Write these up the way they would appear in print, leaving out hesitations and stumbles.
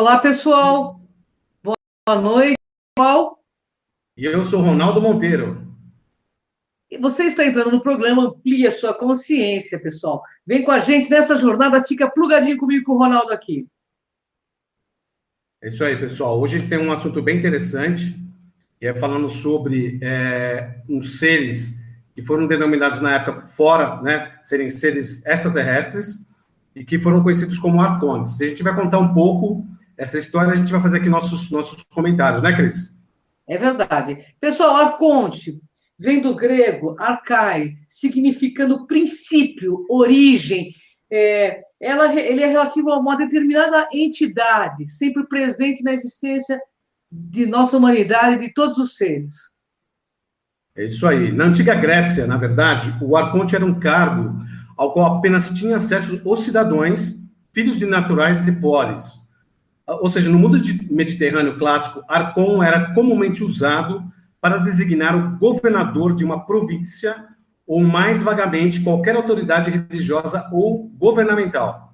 Olá, pessoal. Boa noite, pessoal. E eu sou Ronaldo Monteiro. Você está entrando no programa Amplie a Sua Consciência, pessoal. Vem com a gente nessa jornada, fica plugadinho comigo com o Ronaldo aqui. É isso aí, pessoal. Hoje tem um assunto bem interessante, que é falando sobre uns seres que foram denominados na época fora, né, serem seres extraterrestres, e que foram conhecidos como arcontes. A gente vai contar um pouco essa história, a gente vai fazer aqui nossos comentários, né, Cris? É verdade. Pessoal, arconte vem do grego arcai, significando princípio, origem. Ele é relativo a uma determinada entidade, sempre presente na existência de nossa humanidade e de todos os seres. É isso aí. Na antiga Grécia, na verdade, o arconte era um cargo ao qual apenas tinham acesso os cidadãos, filhos de naturais de polis. Ou seja, no mundo mediterrâneo clássico, arcon era comumente usado para designar o governador de uma província ou, mais vagamente, qualquer autoridade religiosa ou governamental.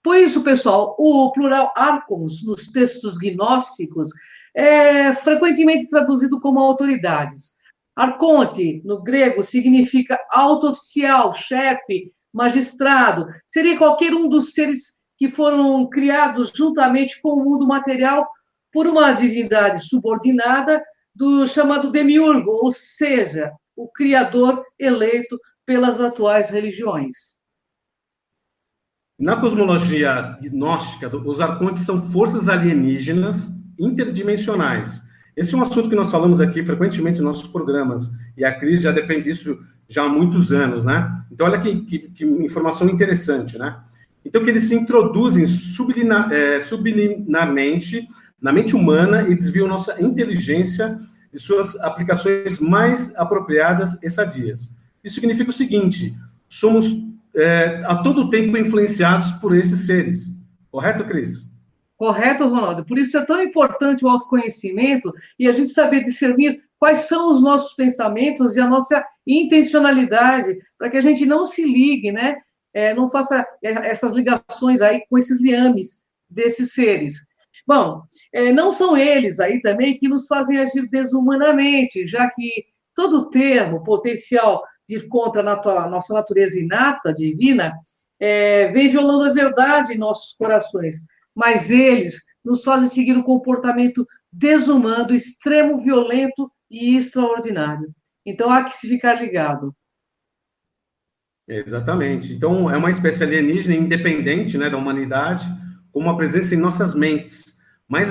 Por isso, pessoal, o plural arcons nos textos gnósticos é frequentemente traduzido como autoridades. Arconte, no grego, significa alto oficial, chefe, magistrado. Seria qualquer um dos seres que foram criados juntamente com o mundo material por uma divindade subordinada do chamado demiurgo, ou seja, o criador eleito pelas atuais religiões. Na cosmologia gnóstica, os arcontes são forças alienígenas interdimensionais. Esse é um assunto que nós falamos aqui frequentemente em nossos programas, e a Cris já defende isso já há muitos anos, né? Então, olha que informação interessante, né? Então, que eles se introduzem subliminarmente na mente humana e desviam nossa inteligência de suas aplicações mais apropriadas e sadias. Isso significa o seguinte: somos a todo tempo influenciados por esses seres. Correto, Cris? Correto, Ronaldo. Por isso é tão importante o autoconhecimento e a gente saber discernir quais são os nossos pensamentos e a nossa intencionalidade, para que a gente não se ligue, né? Não faça essas ligações aí com esses liames desses seres. Bom, não são eles aí também que nos fazem agir desumanamente, já que todo termo potencial de ir contra a nossa natureza inata, divina, vem violando a verdade em nossos corações. Mas eles nos fazem seguir um comportamento desumano, extremo, violento e extraordinário. Então, há que se ficar ligado. Exatamente. Então, é uma espécie alienígena independente, né, da humanidade, com uma presença em nossas mentes, mas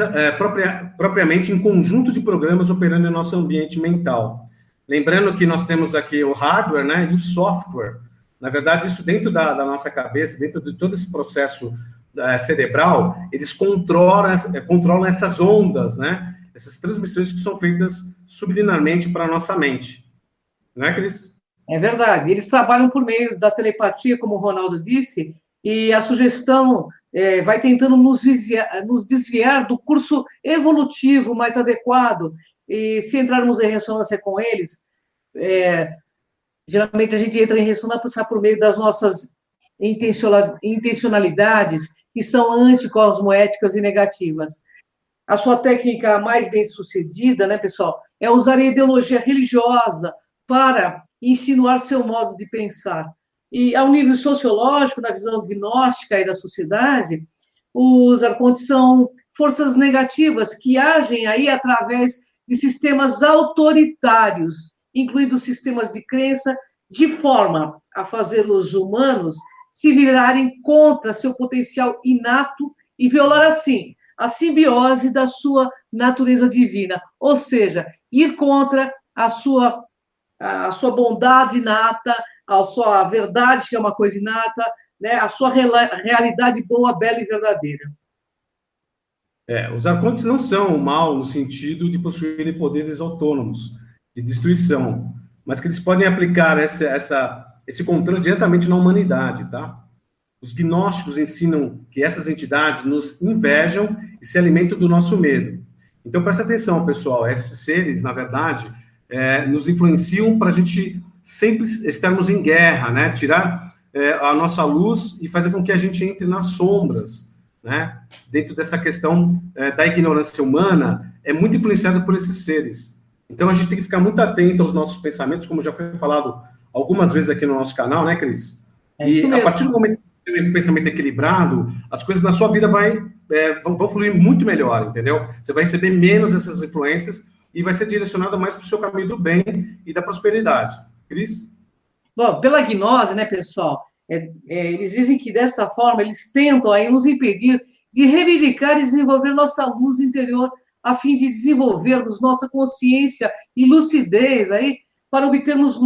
propriamente em conjunto de programas operando em nosso ambiente mental. Lembrando que nós temos aqui o hardware, né, e o software. Na verdade, isso dentro da nossa cabeça, dentro de todo esse processo cerebral, eles controlam essas ondas, né, essas transmissões que são feitas subliminarmente para a nossa mente. Não é, Cris? É verdade. Eles trabalham por meio da telepatia, como o Ronaldo disse, e a sugestão vai tentando nos desviar do curso evolutivo mais adequado. E se entrarmos em ressonância com eles, geralmente a gente entra em ressonância por meio das nossas intencionalidades, que são anticosmoéticas e negativas. A sua técnica mais bem-sucedida, né, pessoal, é usar a ideologia religiosa para insinuar seu modo de pensar. E, ao nível sociológico, na visão gnóstica e da sociedade, os arcontes são forças negativas que agem aí através de sistemas autoritários, incluindo sistemas de crença, de forma a fazer os humanos se virarem contra seu potencial inato e violar, assim, a simbiose da sua natureza divina, ou seja, ir contra a sua bondade inata, a sua verdade, que é uma coisa inata, né, a sua realidade boa, bela e verdadeira. Os arcontes não são o mal no sentido de possuírem poderes autônomos de destruição, mas que eles podem aplicar esse controle diretamente na humanidade, tá? Os gnósticos ensinam que essas entidades nos invejam e se alimentam do nosso medo. Então, presta atenção, pessoal. Esses seres, na verdade, nos influenciam para a gente sempre estarmos em guerra, né? Tirar a nossa luz e fazer com que a gente entre nas sombras. né, dentro dessa questão da ignorância humana, é muito influenciada por esses seres. Então, a gente tem que ficar muito atento aos nossos pensamentos, como já foi falado algumas vezes aqui no nosso canal, né, Cris? É isso E a mesmo. partir do momento que você tem um pensamento equilibrado, as coisas na sua vida vão fluir muito melhor, entendeu? Você vai receber menos essas influências e vai ser direcionado mais para o seu caminho do bem e da prosperidade. Cris? Bom, pela gnose, né, pessoal? Eles dizem que dessa forma eles tentam aí nos impedir de reivindicar e desenvolver nossa luz interior, a fim de desenvolvermos nossa consciência e lucidez aí para obtermos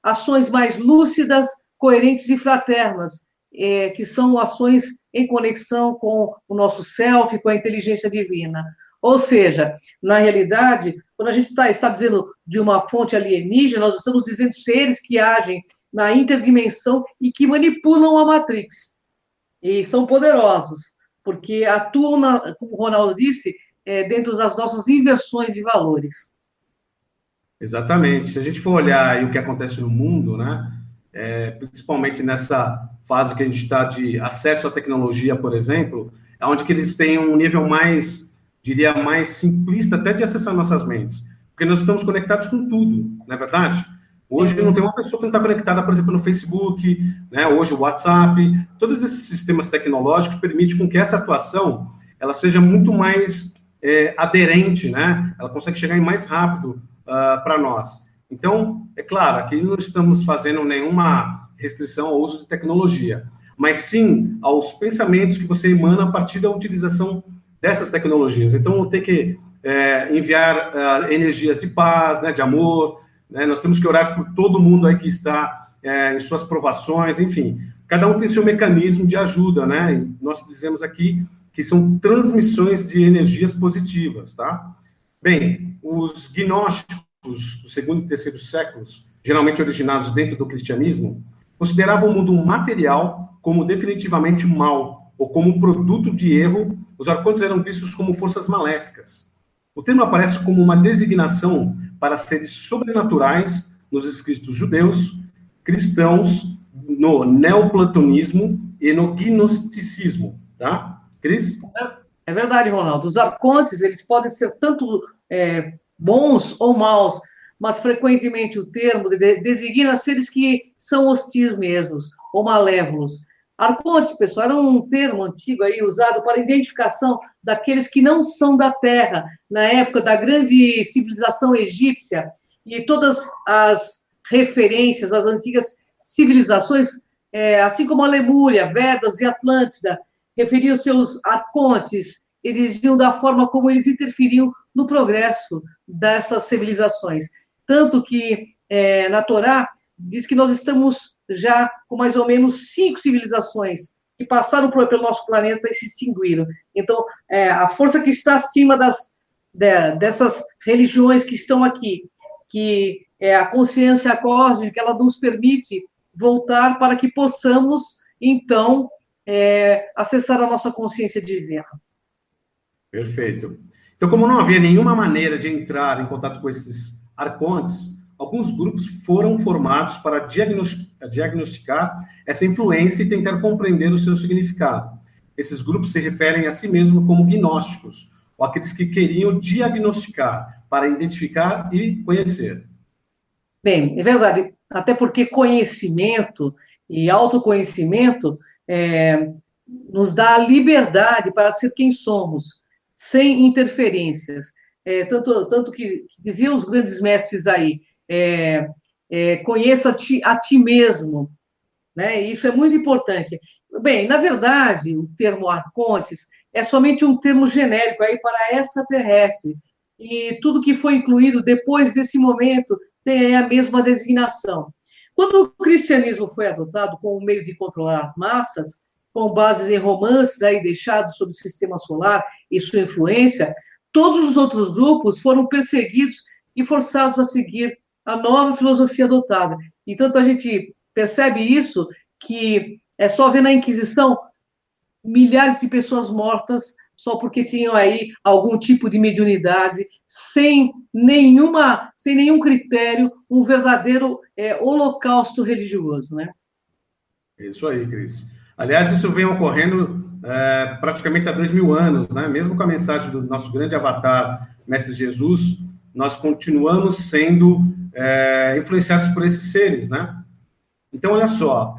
ações mais lúcidas, coerentes e fraternas, que são ações em conexão com o nosso self, com a inteligência divina. Ou seja, na realidade, quando a gente está dizendo de uma fonte alienígena, nós estamos dizendo seres que agem na interdimensão e que manipulam a Matrix. E são poderosos, porque atuam, como o Ronaldo disse, dentro das nossas inversões de valores. Exatamente. Se a gente for olhar aí o que acontece no mundo, né, principalmente nessa fase que a gente está de acesso à tecnologia, por exemplo, é onde que eles têm um nível mais, diria, mais simplista até de acessar nossas mentes. Porque nós estamos conectados com tudo, não é verdade? Hoje não tem uma pessoa que não está conectada, por exemplo, no Facebook, né? Hoje o WhatsApp, todos esses sistemas tecnológicos permitem com que essa atuação ela seja muito mais aderente, né? Ela consegue chegar mais rápido para nós. Então, é claro, aqui não estamos fazendo nenhuma restrição ao uso de tecnologia, mas sim aos pensamentos que você emana a partir da utilização dessas tecnologias. Então, tem que enviar energias de paz, né, de amor, né? Nós temos que orar por todo mundo aí que está em suas provações, enfim. Cada um tem seu mecanismo de ajuda, né? E nós dizemos aqui que são transmissões de energias positivas, tá? Bem, os gnósticos do segundo e terceiro séculos, geralmente originados dentro do cristianismo, consideravam o mundo material como definitivamente mal, ou como produto de erro. Os arcontes eram vistos como forças maléficas. O termo aparece como uma designação para seres sobrenaturais nos escritos judeus, cristãos, no neoplatonismo e no gnosticismo, tá? Cris? É verdade, Ronaldo. Os arcontes, eles podem ser tanto bons ou maus, mas frequentemente o termo designa seres que são hostis mesmos, ou malévolos. Arcontes, pessoal, era um termo antigo aí usado para identificação daqueles que não são da Terra, na época da grande civilização egípcia, e todas as referências às antigas civilizações, assim como a Lemúria, Vedas e Atlântida, referiam seus arcontes e diziam da forma como eles interferiam no progresso dessas civilizações. Tanto que na Torá diz que nós estamos já com mais ou menos 5 civilizações que passaram pelo nosso planeta e se extinguiram. Então, a força que está acima dessas religiões que estão aqui, que é a consciência cósmica, ela nos permite voltar para que possamos, então, acessar a nossa consciência divina. Perfeito. Então, como não havia nenhuma maneira de entrar em contato com esses arcontes, alguns grupos foram formados para diagnosticar essa influência e tentar compreender o seu significado. Esses grupos se referem a si mesmos como gnósticos, ou aqueles que queriam diagnosticar, para identificar e conhecer. Bem, é verdade, até porque conhecimento e autoconhecimento nos dá a liberdade para ser quem somos, sem interferências. Tanto que diziam os grandes mestres aí, conheça a ti mesmo, né? Isso é muito importante. Bem, na verdade, o termo arcontes é somente um termo genérico aí para extraterrestre, e tudo que foi incluído depois desse momento tem a mesma designação. Quando o cristianismo foi adotado como meio de controlar as massas, com bases em romances aí deixados sobre o sistema solar e sua influência, todos os outros grupos foram perseguidos e forçados a seguir a nova filosofia adotada. E tanto a gente percebe isso, que é só ver na Inquisição milhares de pessoas mortas só porque tinham aí algum tipo de mediunidade, sem nenhum critério, um verdadeiro holocausto religioso, né? Isso aí, Cris. Aliás, isso vem ocorrendo praticamente há 2000 anos, né? Mesmo com a mensagem do nosso grande avatar, Mestre Jesus, nós continuamos sendo influenciados por esses seres, né? Então, olha só,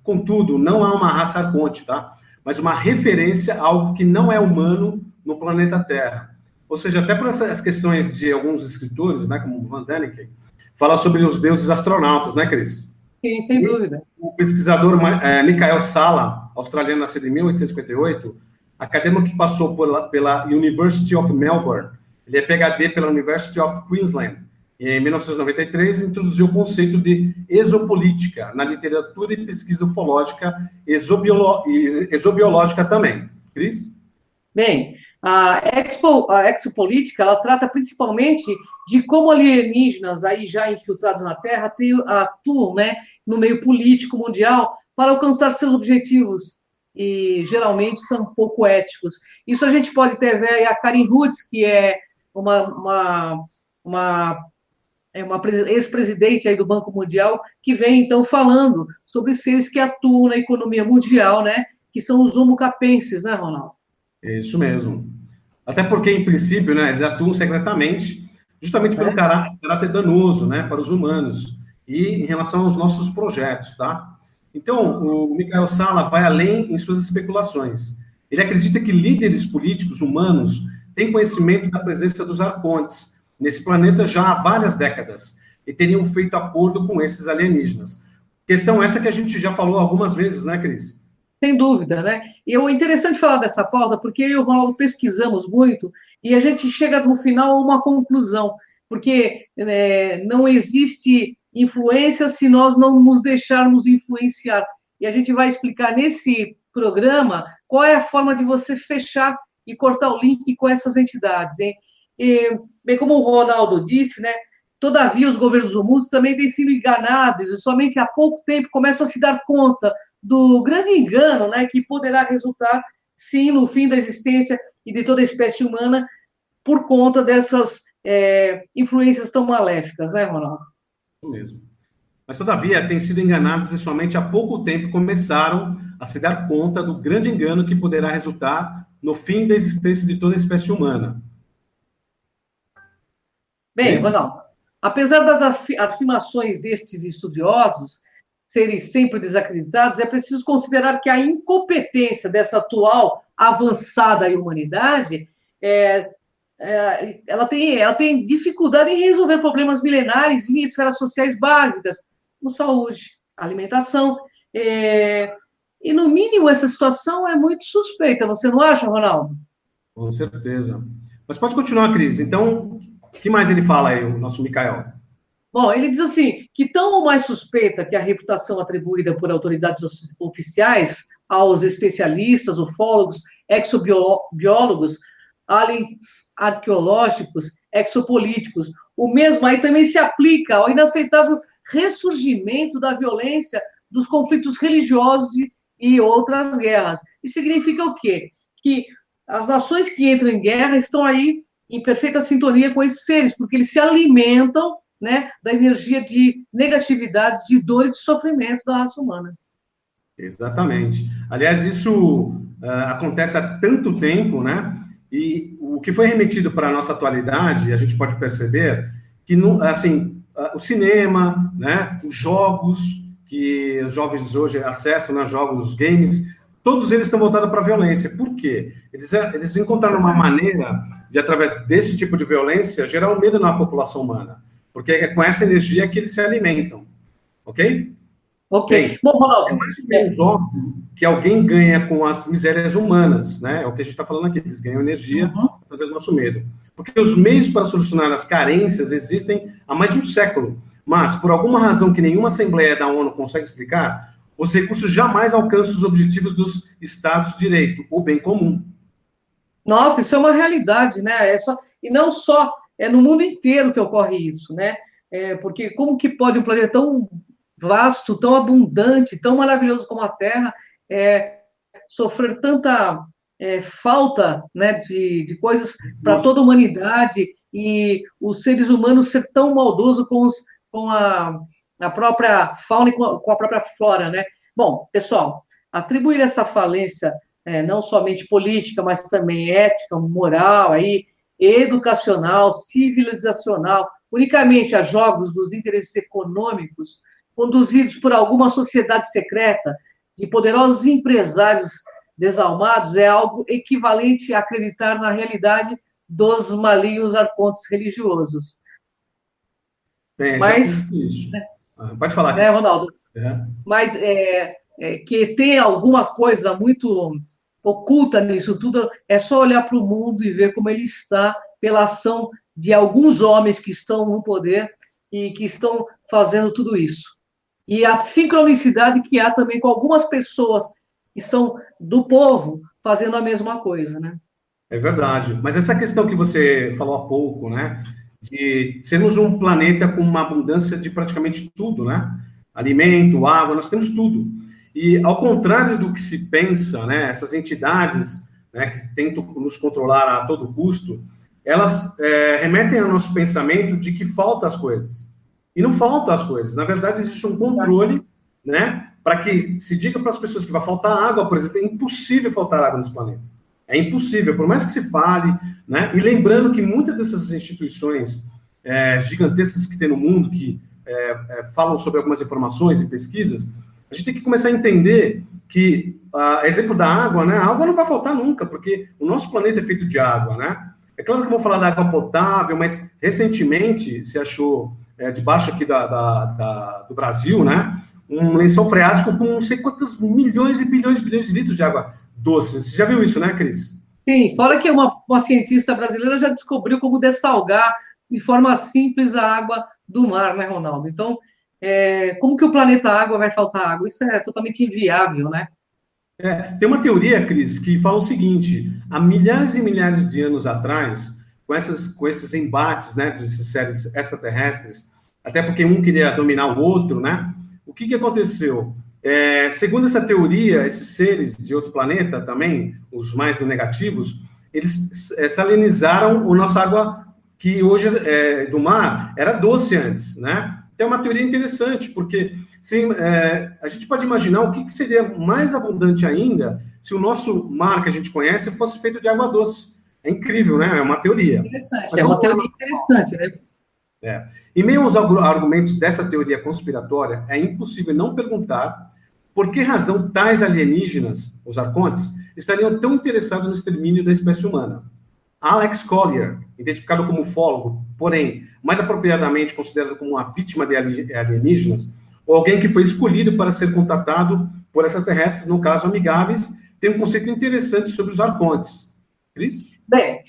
contudo, não há uma raça arconte, tá? Mas uma referência a algo que não é humano no planeta Terra. Ou seja, até por essas questões de alguns escritores, né, como Van Däniken, fala sobre os deuses astronautas, né, Cris? Sim, sem dúvida. O pesquisador Michael Salla, australiano, nascido em 1858, acadêmico que passou pela University of Melbourne, ele é PhD pela University of Queensland, e em 1993 introduziu o conceito de exopolítica na literatura e pesquisa ufológica exobiológica também. Cris? Bem, a exopolítica, ela trata principalmente de como alienígenas aí já infiltrados na Terra atuam, né, no meio político mundial para alcançar seus objetivos e geralmente são pouco éticos. Isso a gente pode ter ver aí a Karen Hoods, que é uma ex-presidente aí do Banco Mundial, que vem, então, falando sobre seres que atuam na economia mundial, né? Que são os homo capenses, né, Ronaldo? É isso mesmo. Até porque, em princípio, né, eles atuam secretamente, justamente pelo caráter danoso, né, para os humanos e em relação aos nossos projetos, tá? Então, o Michael Salla vai além em suas especulações. Ele acredita que líderes políticos humanos têm conhecimento da presença dos arcontes nesse planeta já há várias décadas e teriam feito acordo com esses alienígenas. Questão essa que a gente já falou algumas vezes, né, Cris? Sem dúvida, né? E é interessante falar dessa pauta, porque eu e o Ronaldo pesquisamos muito e a gente chega no final a uma conclusão, porque não existe influência se nós não nos deixarmos influenciar. E a gente vai explicar nesse programa qual é a forma de você fechar e cortar o link com essas entidades, hein? E, bem, como o Ronaldo disse, né? Todavia, os governos do mundo também têm sido enganados e somente há pouco tempo começam a se dar conta do grande engano, né, que poderá resultar, sim, no fim da existência e de toda a espécie humana por conta dessas influências tão maléficas, né, Ronaldo? Isso mesmo. Mas, todavia, têm sido enganados e somente há pouco tempo começaram a se dar conta do grande engano que poderá resultar no fim da existência de toda a espécie humana. Bem, Ronaldo, apesar das afirmações destes estudiosos serem sempre desacreditados, é preciso considerar que a incompetência dessa atual avançada humanidade ela tem dificuldade em resolver problemas milenares em esferas sociais básicas, como saúde, alimentação. E, no mínimo, essa situação é muito suspeita, você não acha, Ronaldo? Com certeza. Mas pode continuar, Cris. Então, o que mais ele fala aí, o nosso Michael? Bom, ele diz assim, que tão ou mais suspeita que a reputação atribuída por autoridades oficiais aos especialistas, ufólogos, exobiólogos, aliens arqueológicos, exopolíticos. O mesmo aí também se aplica ao inaceitável ressurgimento da violência, dos conflitos religiosos e outras guerras. Isso significa o quê? Que as nações que entram em guerra estão aí em perfeita sintonia com esses seres, porque eles se alimentam, né, da energia de negatividade, de dor e de sofrimento da raça humana. Exatamente. Aliás, isso acontece há tanto tempo, né? E o que foi remetido para a nossa atualidade, a gente pode perceber que, assim, o cinema, né, os jogos que os jovens hoje acessam, né, jogos, games, todos eles estão voltados para a violência. Por quê? Eles encontraram uma maneira de, através desse tipo de violência, gerar um medo na população humana. Porque é com essa energia que eles se alimentam. Ok? Ok. Bem, bom, Ronaldo, é mais ou menos óbvio que alguém ganha com as misérias humanas, né? É o que a gente está falando aqui. Eles ganham energia através do nosso medo. Porque os meios para solucionar as carências existem há mais de um século. Mas, por alguma razão que nenhuma Assembleia da ONU consegue explicar, os recursos jamais alcançam os objetivos dos Estados de Direito, o bem comum. Nossa, isso é uma realidade, né? E não só, é no mundo inteiro que ocorre isso, né? Porque como que pode um planeta tão vasto, tão abundante, tão maravilhoso como a Terra, sofrer tanta falta, né, de coisas para toda a humanidade e os seres humanos ser tão maldosos com a própria fauna e com a própria flora, né? Bom, pessoal, atribuir essa falência, não somente política, mas também ética, moral, aí, educacional, civilizacional, unicamente a jogos dos interesses econômicos, conduzidos por alguma sociedade secreta de poderosos empresários desalmados, é algo equivalente a acreditar na realidade dos malignos arcontes religiosos. É Mas, exatamente isso. Pode falar, né, aqui. Ronaldo? Mas que tem alguma coisa muito oculta nisso tudo, é só olhar para o mundo e ver como ele está pela ação de alguns homens que estão no poder e que estão fazendo tudo isso. E a sincronicidade que há também com algumas pessoas que são do povo fazendo a mesma coisa, né? É verdade. Mas essa questão que você falou há pouco, né? De sermos um planeta com uma abundância de praticamente tudo, né? Alimento, água, nós temos tudo. E ao contrário do que se pensa, né? Essas entidades, né, que tentam nos controlar a todo custo, elas remetem ao nosso pensamento de que faltam as coisas. E não faltam as coisas. Na verdade, existe um controle, né? Para que se diga para as pessoas que vai faltar água, por exemplo, é impossível faltar água nesse planeta. É impossível, por mais que se fale, né? E lembrando que muitas dessas instituições gigantescas que tem no mundo, que falam sobre algumas informações e pesquisas, a gente tem que começar a entender que, exemplo da água, né? A água não vai faltar nunca, porque o nosso planeta é feito de água, né? É claro que vou falar da água potável, mas recentemente se achou, debaixo aqui do Brasil, né? Um lençol freático com não sei quantos milhões e bilhões de litros de água doce. Você já viu isso, né, Cris? Sim, fora que uma cientista brasileira já descobriu como dessalgar de forma simples a água do mar, né, Ronaldo? Então, como que o planeta água vai faltar água? Isso é totalmente inviável, né? Tem uma teoria, Cris, que fala o seguinte: há milhares e milhares de anos atrás, com esses embates, né, desses seres extraterrestres, até porque um queria dominar o outro, né? O que aconteceu? Segundo essa teoria, esses seres de outro planeta também, os mais negativos, eles salinizaram a nossa água, que hoje do mar era doce antes, né? Então, é uma teoria interessante, porque sim, a gente pode imaginar o que seria mais abundante ainda se o nosso mar que a gente conhece fosse feito de água doce. É incrível, né? É uma teoria. Interessante, é uma teoria interessante, né? Em meio aos argumentos dessa teoria conspiratória, é impossível não perguntar por que razão tais alienígenas, os arcontes, estariam tão interessados no extermínio da espécie humana. Alex Collier, identificado como ufólogo, porém, mais apropriadamente considerado como uma vítima de alienígenas, ou alguém que foi escolhido para ser contatado por extraterrestres, no caso amigáveis, tem um conceito interessante sobre os arcontes. Cris? Bem,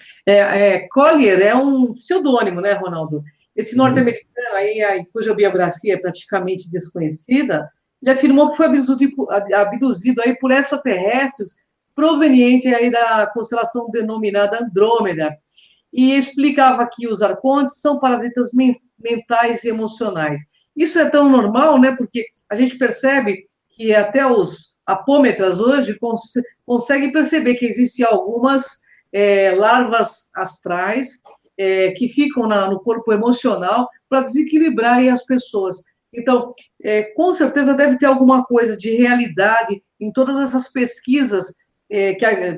Collier é um pseudônimo, né, Ronaldo? Esse norte-americano aí, cuja biografia é praticamente desconhecida, ele afirmou que foi abduzido aí por extraterrestres proveniente aí da constelação denominada Andrômeda, e explicava que os arcontes são parasitas mentais e emocionais. Isso é tão normal, né? Porque a gente percebe que até os apômetras hoje conseguem perceber que existem algumas larvas astrais que ficam no corpo emocional para desequilibrar as pessoas. Então, com certeza deve ter alguma coisa de realidade em todas essas pesquisas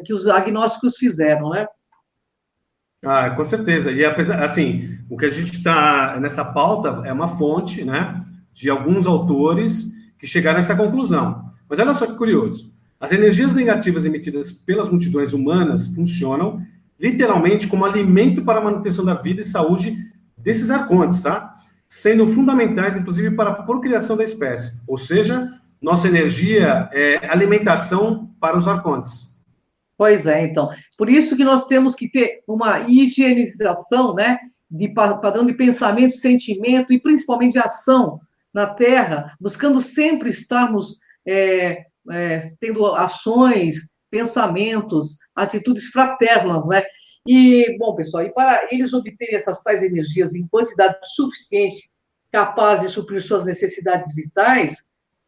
que os agnósticos fizeram, né? Com certeza. E apesar, assim, o que a gente está nessa pauta é uma fonte, né, de alguns autores que chegaram a essa conclusão. Mas olha só que curioso. As energias negativas emitidas pelas multidões humanas funcionam literalmente como alimento para a manutenção da vida e saúde desses arcontes, tá? Sendo fundamentais, inclusive, para a procriação da espécie. Ou seja, nossa energia é alimentação para os arcontes. Pois é, então. Por isso que nós temos que ter uma higienização, né, de padrão de pensamento, sentimento e principalmente de ação na Terra, buscando sempre estarmos tendo ações, pensamentos, atitudes fraternas, né? E, bom, pessoal, e para eles obterem essas tais energias em quantidade suficiente, capaz de suprir suas necessidades vitais,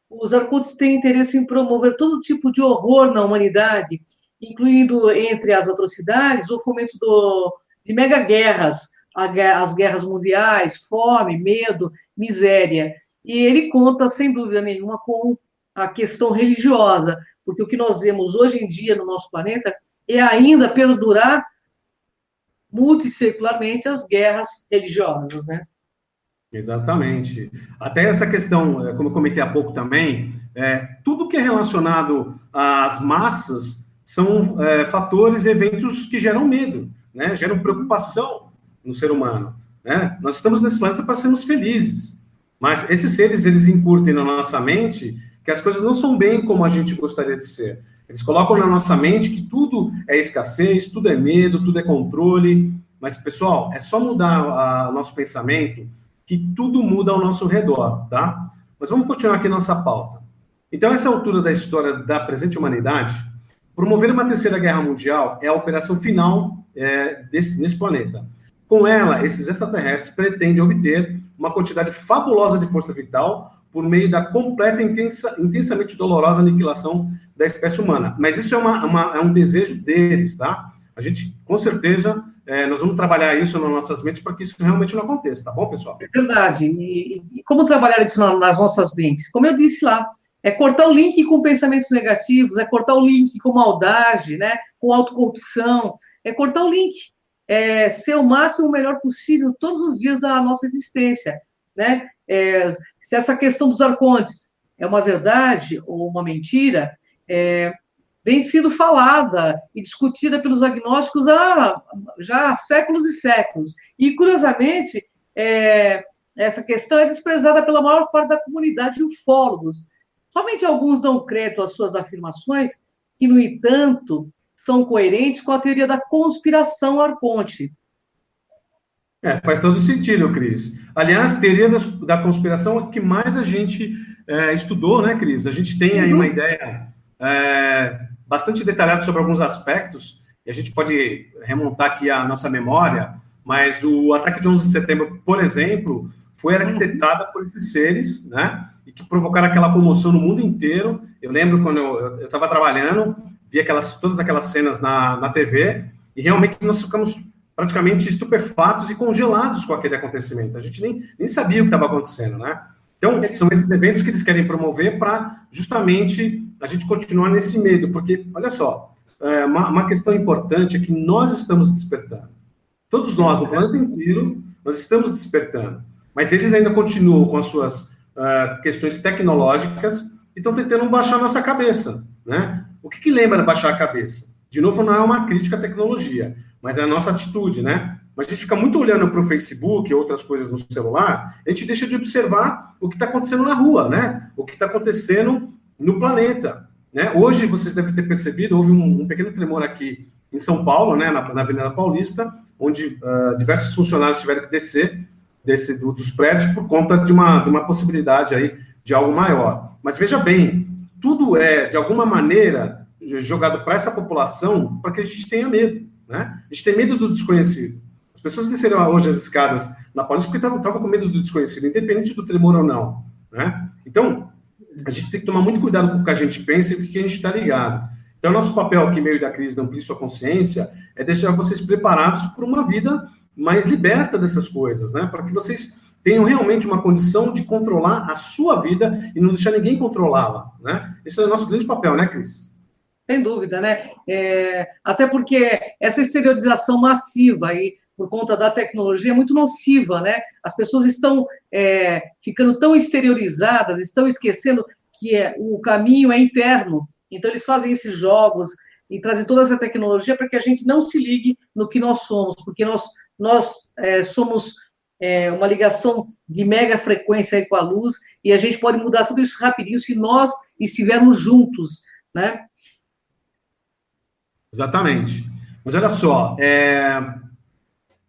os arcontes têm interesse em promover todo tipo de horror na humanidade, incluindo entre as atrocidades o fomento de megaguerras, as guerras mundiais, fome, medo, miséria. E ele conta, sem dúvida nenhuma, com a questão religiosa, porque o que nós vemos hoje em dia no nosso planeta é ainda perdurar multissecularmente as guerras religiosas, né? Exatamente. Até essa questão, como eu comentei há pouco também, tudo que é relacionado às massas são fatores e eventos que geram medo, né? Geram preocupação no ser humano, né? Nós estamos nesse planeta para sermos felizes, mas esses seres, eles incutem na nossa mente que as coisas não são bem como a gente gostaria de ser. Eles colocam na nossa mente que tudo é escassez, tudo é medo, tudo é controle, mas, pessoal, é só mudar o nosso pensamento que tudo muda ao nosso redor, tá? Mas vamos continuar aqui nossa pauta. Então, essa altura da história da presente humanidade, promover uma terceira guerra mundial é a operação final nesse planeta. Com ela, esses extraterrestres pretendem obter uma quantidade fabulosa de força vital por meio da completa, intensamente dolorosa aniquilação da espécie humana. Mas isso é um desejo deles, tá? A gente, com certeza, nós vamos trabalhar isso nas nossas mentes para que isso realmente não aconteça, tá bom, pessoal? É verdade. E como trabalhar isso nas nossas mentes? Como eu disse lá, é cortar o link com pensamentos negativos, é cortar o link com maldade, né? Com autocorrupção, é cortar o link, ser o máximo o melhor possível todos os dias da nossa existência, né? Se essa questão dos arcontes é uma verdade ou uma mentira, vem sido falada e discutida pelos agnósticos já há séculos e séculos. E, curiosamente, essa questão é desprezada pela maior parte da comunidade de ufólogos. Somente alguns dão crédito às suas afirmações, que, no entanto, são coerentes com a teoria da conspiração arconte. Faz todo sentido, Cris. Aliás, teoria da conspiração é o que mais a gente estudou, né, Cris? A gente tem aí uma ideia bastante detalhada sobre alguns aspectos, e a gente pode remontar aqui a nossa memória, mas o ataque de 11 de setembro, por exemplo, foi arquitetado por esses seres, né, e que provocaram aquela comoção no mundo inteiro. Eu lembro quando eu estava trabalhando, vi todas aquelas cenas na TV, e realmente nós ficamos praticamente estupefatos e congelados com aquele acontecimento. A gente nem sabia o que estava acontecendo, né? Então, são esses eventos que eles querem promover para justamente a gente continuar nesse medo, porque, olha só, uma questão importante é que nós estamos despertando. Todos nós, no planeta inteiro, nós estamos despertando, mas eles ainda continuam com as suas questões tecnológicas e estão tentando baixar a nossa cabeça, né? O que lembra baixar a cabeça? De novo, não é uma crítica à tecnologia, mas é a nossa atitude, né? Mas a gente fica muito olhando para o Facebook e outras coisas no celular, a gente deixa de observar o que está acontecendo na rua, né? O que está acontecendo no planeta, né? Hoje, vocês devem ter percebido, houve um pequeno tremor aqui em São Paulo, né? Na Avenida Paulista, onde diversos funcionários tiveram que descer dos prédios por conta de uma possibilidade aí de algo maior. Mas veja bem, tudo é, de alguma maneira, jogado para essa população para que a gente tenha medo, né? A gente tem medo do desconhecido. As pessoas desceram hoje as escadas na Paulista porque estavam com medo do desconhecido, independente do tremor ou não, né? Então, a gente tem que tomar muito cuidado com o que a gente pensa e com o que a gente está ligado. Então, nosso papel aqui, meio da crise da Amplie Sua Consciência, é deixar vocês preparados para uma vida mais liberta dessas coisas, né? Para que vocês tenham realmente uma condição de controlar a sua vida e não deixar ninguém controlá-la, né? Esse é o nosso grande papel, né, Cris? Sem dúvida, né? Até porque essa exteriorização massiva aí, por conta da tecnologia, é muito nociva, né? As pessoas estão ficando tão exteriorizadas, estão esquecendo que o caminho é interno. Então, eles fazem esses jogos e trazem toda essa tecnologia para que a gente não se ligue no que nós somos, porque nós somos uma ligação de mega frequência aí com a luz, e a gente pode mudar tudo isso rapidinho se nós estivermos juntos, né? Exatamente. Mas olha só,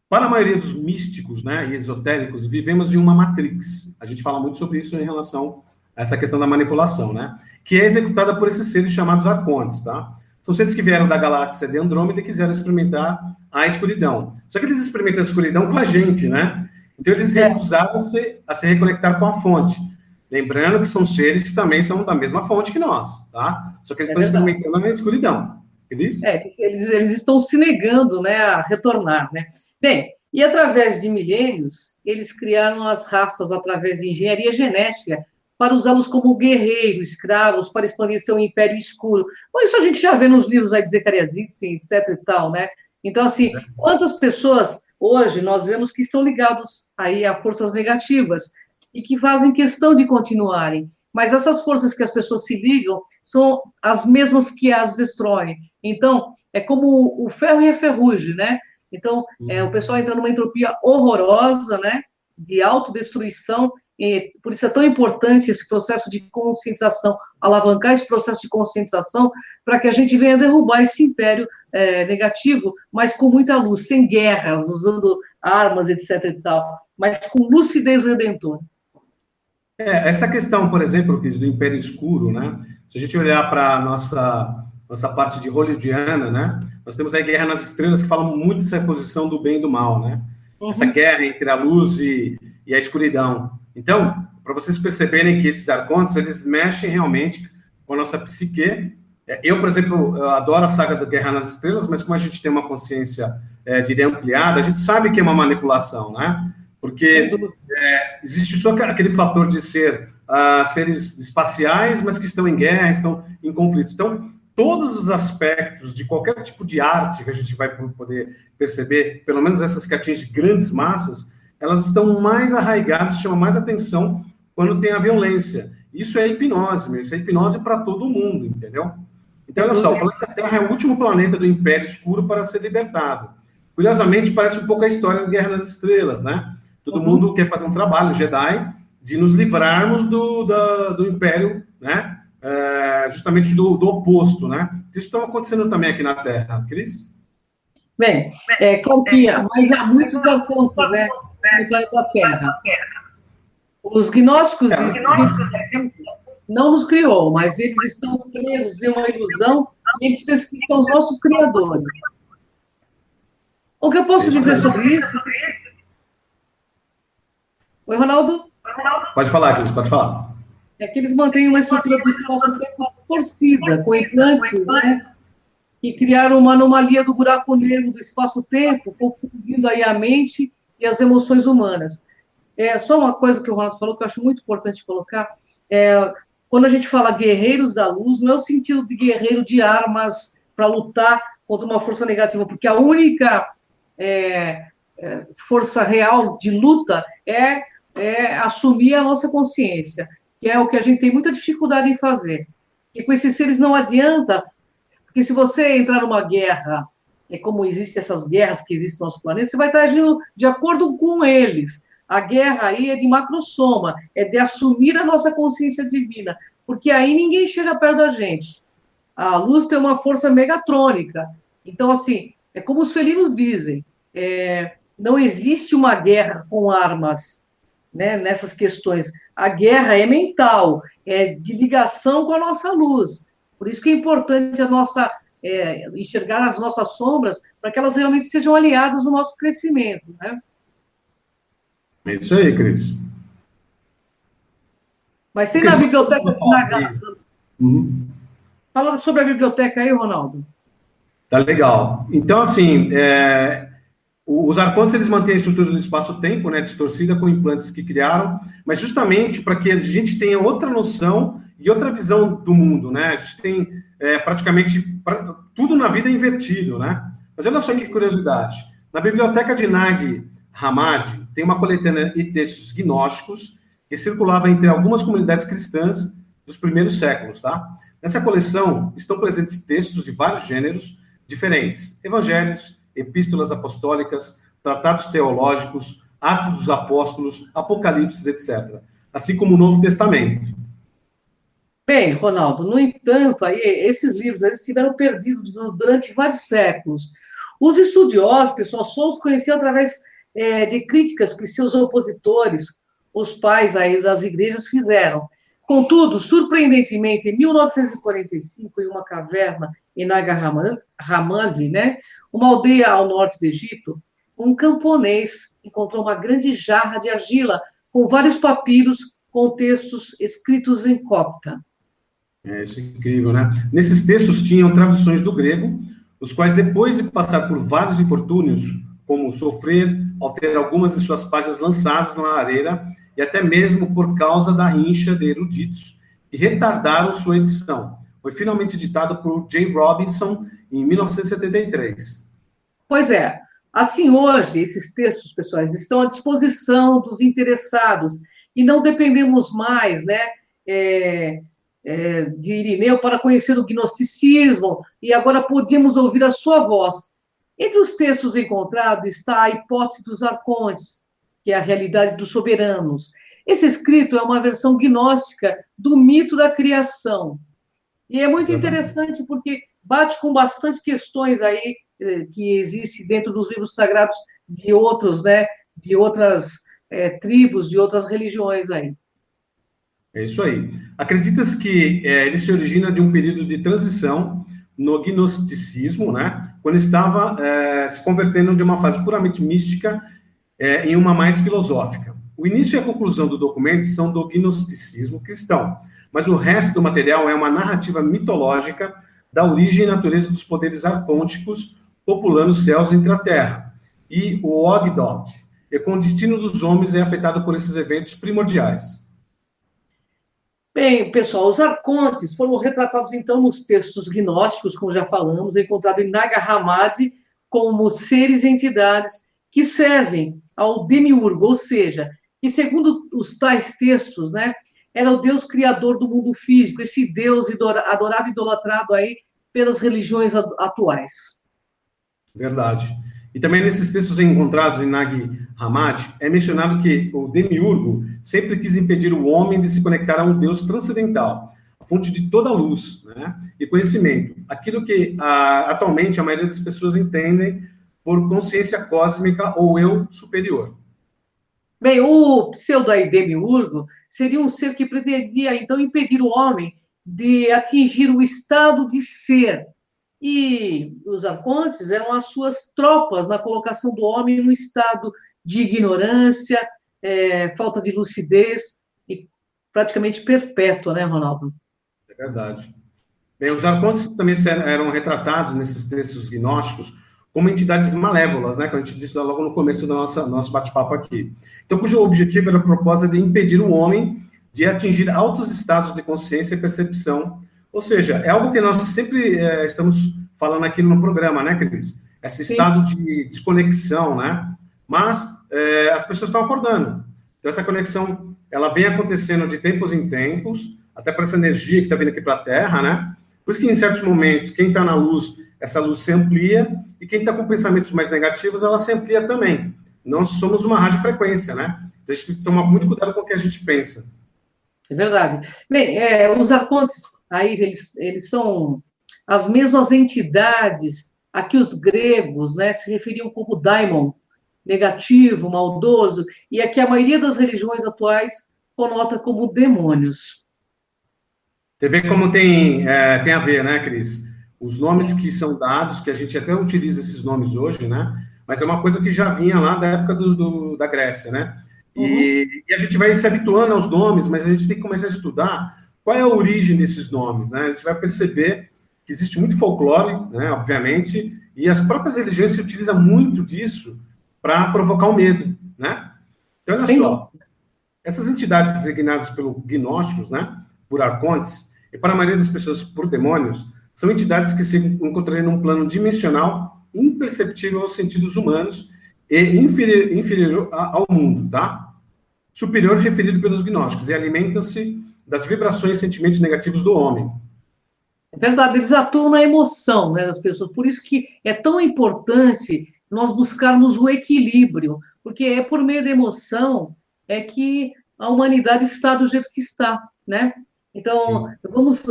para a maioria dos místicos, né, e esotéricos, vivemos em uma matrix. A gente fala muito sobre isso em relação a essa questão da manipulação, né? Que é executada por esses seres chamados arcontes, tá? São seres que vieram da galáxia de Andrômeda e quiseram experimentar a escuridão. Só que eles experimentam a escuridão com a gente, né? Então eles recusaram-se a se reconectar com a fonte. Lembrando que são seres que também são da mesma fonte que nós, tá? Só que eles estão experimentando na escuridão. Eles estão se negando, né, a retornar, né? Bem, e através de milênios, eles criaram as raças através de engenharia genética para usá-los como guerreiros, escravos, para expandir seu império escuro. Bom, isso a gente já vê nos livros aí de Zacarias Sitchin, etc e tal, né? Então, assim, quantas pessoas hoje nós vemos que estão ligados aí a forças negativas e que fazem questão de continuarem. Mas essas forças que as pessoas se ligam são as mesmas que as destroem. Então, é como o ferro e a ferrugem, né? Então, o pessoal entra numa entropia horrorosa, né? De autodestruição, e por isso é tão importante esse processo de conscientização, alavancar esse processo de conscientização, para que a gente venha derrubar esse império negativo, mas com muita luz, sem guerras, usando armas, etc. e tal, mas com lucidez redentora. Essa questão, por exemplo, do Império Escuro, né? Se a gente olhar para a nossa parte de hollywoodiana, né? Nós temos a Guerra nas Estrelas, que fala muito dessa posição do bem e do mal, né? Essa guerra entre a luz e a escuridão. Então, para vocês perceberem que esses arcontes, eles mexem realmente com a nossa psique. Eu, por exemplo, eu adoro a saga da Guerra nas Estrelas, mas como a gente tem uma consciência de ideia ampliada, a gente sabe que é uma manipulação, né? Porque existe só aquele fator de ser seres espaciais, mas que estão em guerra, estão em conflitos. Então, todos os aspectos de qualquer tipo de arte que a gente vai poder perceber, pelo menos essas que atingem grandes massas, elas estão mais arraigadas, chamam mais atenção quando tem a violência. Isso é hipnose, meu. Isso é hipnose para todo mundo, entendeu? Então, olha só, o planeta Terra é o último planeta do Império Escuro para ser libertado. Curiosamente, parece um pouco a história da Guerra nas Estrelas, né? Todo mundo quer fazer um trabalho, Jedi, de nos livrarmos do Império, né? Justamente do oposto, né? Isso está acontecendo também aqui na Terra. Cris? Bem, Claudinha, mas há muito da conta, né? No planeta Terra. Os gnósticos dizem que não nos criou, mas eles estão presos em uma ilusão e eles pensam que são os nossos criadores. O que eu posso dizer sobre isso? Oi, Ronaldo? Pode falar, Cris, pode falar. É que eles mantêm uma estrutura do espaço-tempo torcida, com implantes, né? Que criaram uma anomalia do buraco negro do espaço-tempo, confundindo aí a mente e as emoções humanas. Só uma coisa que o Ronaldo falou, que eu acho muito importante colocar, quando a gente fala guerreiros da luz, não é o sentido de guerreiro de armas para lutar contra uma força negativa, porque a única força real de luta é assumir a nossa consciência, que é o que a gente tem muita dificuldade em fazer. E com esses seres não adianta, porque se você entrar numa guerra, como existem essas guerras que existem no nosso planeta, você vai estar agindo de acordo com eles. A guerra aí é de macrosoma, é de assumir a nossa consciência divina, porque aí ninguém chega perto da gente. A luz tem uma força megatrônica. Então, assim, é como os felinos dizem, não existe uma guerra com armas, né, nessas questões. A guerra é mental, é de ligação com a nossa luz. Por isso que é importante enxergar as nossas sombras para que elas realmente sejam aliadas no nosso crescimento, né? É isso aí, Cris. Mas tem na biblioteca... Fala sobre a biblioteca aí, Ronaldo. Tá legal. Então, assim, os arcontes, eles mantêm a estrutura do espaço-tempo, né, distorcida com implantes que criaram, mas justamente para que a gente tenha outra noção e outra visão do mundo, né? A gente tem praticamente tudo na vida invertido, né? Mas olha só que curiosidade. Na biblioteca de Nag Hammadi tem uma coletânea de textos gnósticos que circulava entre algumas comunidades cristãs dos primeiros séculos, tá? Nessa coleção estão presentes textos de vários gêneros diferentes: evangelhos, epístolas apostólicas, tratados teológicos, Atos dos Apóstolos, Apocalipse, etc., assim como o Novo Testamento. Bem, Ronaldo, no entanto, aí, esses livros eles estiveram perdidos durante vários séculos. Os estudiosos, pessoal, só os conheciam através de críticas que seus opositores, os pais aí das igrejas, fizeram. Contudo, surpreendentemente, em 1945, em uma caverna em Nag Hammadi, né, uma aldeia ao norte do Egito, um camponês encontrou uma grande jarra de argila com vários papiros com textos escritos em copta. Isso é incrível, né? Nesses textos tinham traduções do grego, os quais, depois de passar por vários infortúnios, como sofrer ao ter algumas de suas páginas lançadas na lareira, e até mesmo por causa da rincha de eruditos que retardaram sua edição. Foi finalmente editado por J. Robinson em 1973. Pois é. Assim, hoje, esses textos, pessoais, estão à disposição dos interessados e não dependemos mais, né, é, de Irineu para conhecer o gnosticismo, e agora podemos ouvir a sua voz. Entre os textos encontrados está a hipótese dos arcontes, que é a realidade dos soberanos. Esse escrito é uma versão gnóstica do mito da criação. E é muito Exatamente. interessante porque bate com bastante questões aí que existe dentro dos livros sagrados de outros, né, de outras tribos, de outras religiões aí. É isso aí. Acredita-se que ele se origina de um período de transição no gnosticismo, né, quando estava se convertendo de uma fase puramente mística em uma mais filosófica. O início e a conclusão do documento são do gnosticismo cristão, mas o resto do material é uma narrativa mitológica da origem e natureza dos poderes arcônticos populando os céus entre a terra. E o Ogdod, com o destino dos homens, é afetado por esses eventos primordiais. Bem, pessoal, os arcontes foram retratados, então, nos textos gnósticos, como já falamos, encontrado em Nag Hammadi, como seres e entidades que servem ao demiurgo, ou seja, que, segundo os tais textos, né, era o Deus criador do mundo físico, esse Deus adorado e idolatrado aí pelas religiões atuais. Verdade. E também nesses textos encontrados em Nag Hammadi, é mencionado que o demiurgo sempre quis impedir o homem de se conectar a um Deus transcendental, a fonte de toda a luz, né, e conhecimento. Aquilo que atualmente a maioria das pessoas entendem por consciência cósmica ou eu superior. Bem, o pseudo-demiurgo seria um ser que pretendia, então, impedir o homem de atingir o estado de ser. E os arcontes eram as suas tropas na colocação do homem no estado de ignorância, falta de lucidez e praticamente perpétua, né, Ronaldo? É verdade. Bem, os arcontes também eram retratados nesses textos gnósticos como entidades malévolas, né, que a gente disse logo no começo do nosso bate-papo aqui. Então, cujo objetivo era a proposta de impedir o homem de atingir altos estados de consciência e percepção. Ou seja, é algo que nós sempre estamos falando aqui no programa, né, Cris? Esse Sim. estado de desconexão, né? Mas as pessoas estão acordando. Então, essa conexão, ela vem acontecendo de tempos em tempos, até por essa energia que está vindo aqui para a Terra, né? Por isso que, em certos momentos, quem está na luz, essa luz se amplia, e quem está com pensamentos mais negativos, ela se amplia também. Nós somos uma radiofrequência, né? Então, a gente tem que tomar muito cuidado com o que a gente pensa. É verdade. Bem, os arcontes, aí, eles são as mesmas entidades a que os gregos, né, se referiam como daimon, negativo, maldoso, e a que a maioria das religiões atuais conota como demônios. Você vê como tem a ver, né, Cris? Os nomes Sim. que são dados, que a gente até utiliza esses nomes hoje, né? Mas é uma coisa que já vinha lá da época da Grécia, né? Uhum. E a gente vai se habituando aos nomes, mas a gente tem que começar a estudar qual é a origem desses nomes, né? A gente vai perceber que existe muito folclore, né, obviamente, e as próprias religiões se utilizam muito disso para provocar o medo, né? Então, olha Sem só, dúvida. essas entidades designadas pelos gnósticos, né, por arcontes, e para a maioria das pessoas por demônios, são entidades que se encontrariam num plano dimensional imperceptível aos sentidos humanos e inferior ao mundo, tá? Superior referido pelos gnósticos, e alimentam-se das vibrações e sentimentos negativos do homem. É verdade, eles atuam na emoção, né, das pessoas. Por isso que é tão importante nós buscarmos o equilíbrio, porque é por meio da emoção que a humanidade está do jeito que está, né? Então, Sim. vamos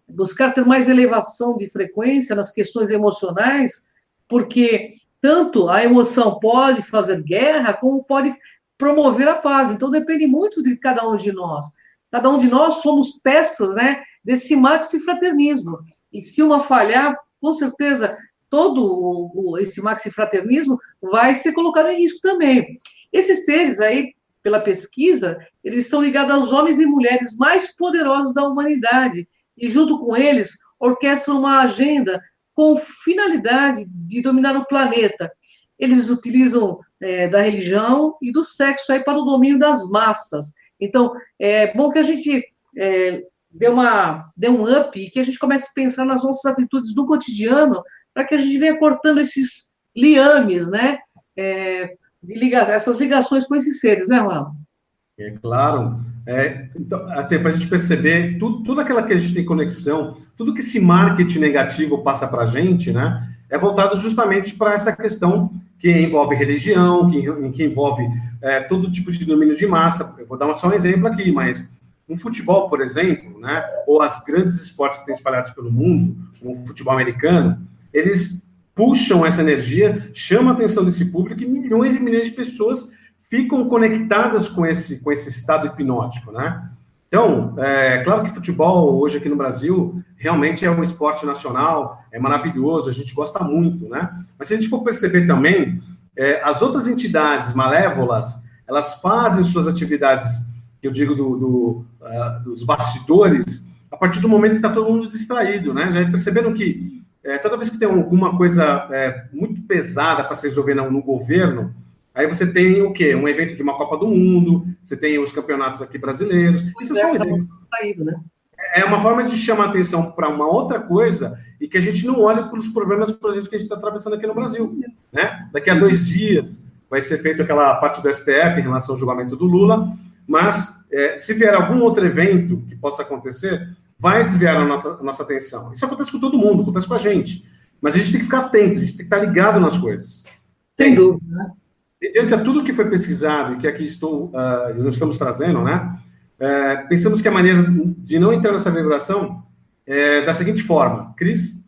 buscar ter mais elevação de frequência nas questões emocionais, porque tanto a emoção pode fazer guerra, como pode promover a paz. Então, depende muito de cada um de nós. Cada um de nós somos peças, né, desse maxifraternismo. E se uma falhar, com certeza, todo esse maxifraternismo vai ser colocado em risco também. Esses seres aí, pela pesquisa, eles são ligados aos homens e mulheres mais poderosos da humanidade, e junto com eles orquestram uma agenda com finalidade de dominar o planeta. eles utilizam da religião e do sexo aí para o domínio das massas. Então, é bom que a gente dê um up e que a gente comece a pensar nas nossas atitudes do cotidiano para que a gente venha cortando esses liames, né? Essas ligações com esses seres, né, Ronaldo? É claro. Então, assim, para a gente perceber tudo aquela que a gente tem conexão, tudo que esse marketing negativo passa para a gente, né, é voltado justamente para essa questão que envolve religião, que envolve todo tipo de domínio de massa. Eu vou dar só um exemplo aqui, mas um futebol, por exemplo, né, ou as grandes esportes que têm espalhados pelo mundo, como o futebol americano, eles puxam essa energia, chamam a atenção desse público e milhões de pessoas ficam conectadas com esse estado hipnótico, né? Então, claro que futebol, hoje aqui no Brasil, realmente é um esporte nacional, é maravilhoso, a gente gosta muito, né? Mas se a gente for perceber também, as outras entidades malévolas, elas fazem suas atividades, eu digo, dos bastidores, a partir do momento que está todo mundo distraído, né? Já perceberam que toda vez que tem alguma coisa muito pesada para se resolver no governo, aí você tem o quê? Um evento de uma Copa do Mundo, você tem os campeonatos aqui brasileiros. Isso é só um exemplo. Né? É uma forma de chamar a atenção para uma outra coisa e que a gente não olhe para os problemas, por exemplo, que a gente está atravessando aqui no Brasil. Né? Daqui a 2 dias vai ser feita aquela parte do STF em relação ao julgamento do Lula, mas se vier algum outro evento que possa acontecer, vai desviar a nossa atenção. Isso acontece com todo mundo, acontece com a gente. Mas a gente tem que ficar atento, a gente tem que estar ligado nas coisas. Sem dúvida, né? Diante a tudo que foi pesquisado e que aqui nós estamos trazendo, né, pensamos que a maneira de não entrar nessa vibração é da seguinte forma. Cris?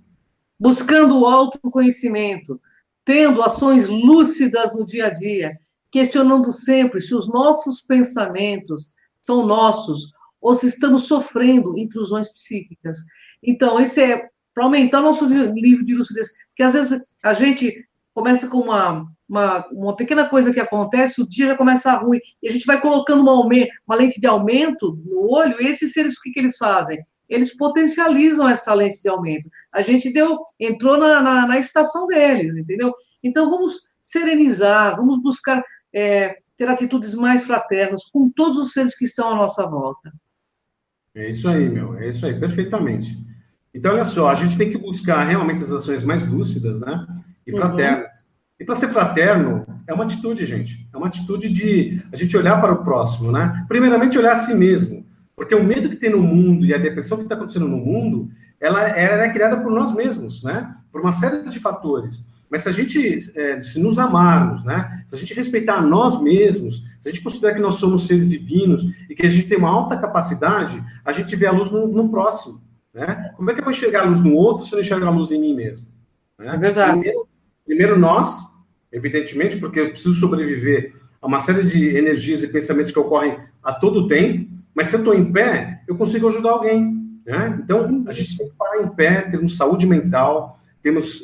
Buscando o autoconhecimento, tendo ações lúcidas no dia a dia, questionando sempre se os nossos pensamentos são nossos ou se estamos sofrendo intrusões psíquicas. Então, isso é para aumentar o nosso nível de lucidez, porque às vezes a gente começa com uma pequena coisa que acontece, o dia já começa ruim, e a gente vai colocando uma lente de aumento no olho, e esses seres, o que eles fazem? Eles potencializam essa lente de aumento. A gente entrou na estação deles, entendeu? Então, vamos serenizar, vamos buscar ter atitudes mais fraternas com todos os seres que estão à nossa volta. É isso aí, é isso aí, perfeitamente. Então, olha só, a gente tem que buscar realmente as ações mais lúcidas, né? E fraternas. E para ser fraterno, é uma atitude, gente. É uma atitude de a gente olhar para o próximo, né? Primeiramente, olhar a si mesmo. Porque o medo que tem no mundo e a depressão que está acontecendo no mundo, ela é criada por nós mesmos, né? Por uma série de fatores. Mas se a gente se nos amarmos, né? Se a gente respeitar a nós mesmos, se a gente considerar que nós somos seres divinos e que a gente tem uma alta capacidade, a gente vê a luz no próximo, né? Como é que eu vou enxergar a luz no outro se eu não enxergo a luz em mim mesmo? Né? É verdade. Primeiro nós, evidentemente, porque eu preciso sobreviver a uma série de energias e pensamentos que ocorrem a todo tempo, mas se eu estou em pé, eu consigo ajudar alguém. Né? Então, a gente tem que parar em pé, termos saúde mental, temos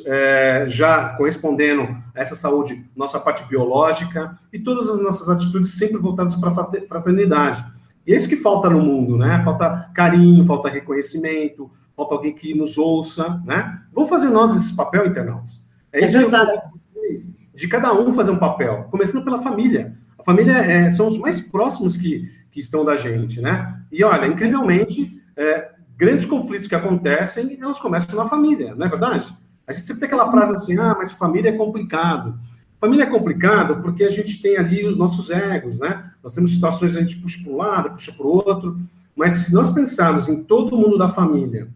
já correspondendo a essa saúde, nossa parte biológica, e todas as nossas atitudes sempre voltadas para a fraternidade. E é isso que falta no mundo, né? Falta carinho, falta reconhecimento, falta alguém que nos ouça, né? Vamos fazer nós esse papel, internautas. É isso verdade. De cada um fazer um papel, começando pela família. A família são os mais próximos que estão da gente, né? E olha, incrivelmente, grandes conflitos que acontecem, elas começam na família, não é verdade? A gente sempre tem aquela frase assim, mas família é complicado. Família é complicado porque a gente tem ali os nossos egos, né? Nós temos situações que a gente puxa para um lado, puxa para o outro, mas se nós pensarmos em todo mundo da família